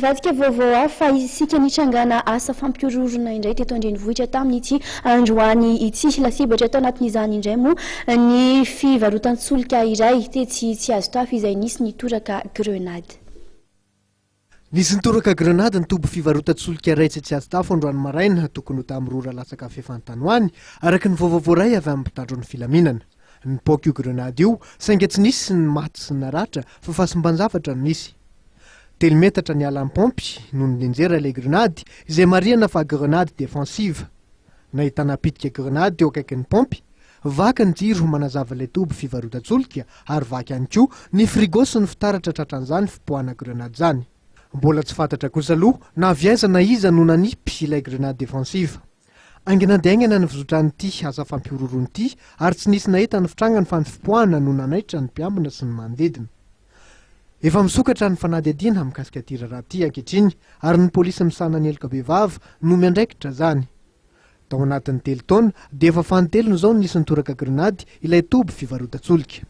Vadika vaovao hafa isika nitrangana asa fampiororona indray teto Andrenivohitra tamin'ity androany ity lasibatra tao anatin'izany indray moa ny fivarotan-tsolika iray tetsy tsy azo tafy izay nisy nitoraka grenady. Nisy nitoraka grenady ny toby fivarotan-tsolika iray tsy azo tafy androany maraina tokony ho tamin'ny rora latsaka fefan-tanoany araka ny vaovao voaray avy amin'ny mpitandro ny filaminana. Ny paoka io grenady io sainga tsy nisy ny maty sy ny naratra fa fahasimban-javatra no nisy. Telo-metatra ny ala pompy noho ny lenjera ilay grenady izay marihana fa grenady defensive. Nahitana pitika grenady teo akaikin'ny pompy, vaky ny jiro manazava ilay toby fivarotan-tsolika ary vaky ihany koa ny frigo sy ny fitaratra tratran'izany fipoahana grenady zany. Mbola tsy fantatra kosa aloha na avy aiza na iza no nanipy ilay grenady defensive. Angenandiaingana ny fizotran'ity asa fampiororony ity ary tsy nisy nahita ny fitrangany fa ny fipoahana no nanaitra ny mpiambina sy ny manodidina. Efa misokatra ny fanadihadiana mikasika ity raharaha ity ankehitriny ary ny polisy misana ny Elokabevava no miandraikitra zany. Tao anatin'ny 3 taona dia efa fanontelo zao nisy nitoraka grenady ilay toby fivarotan-tsolika.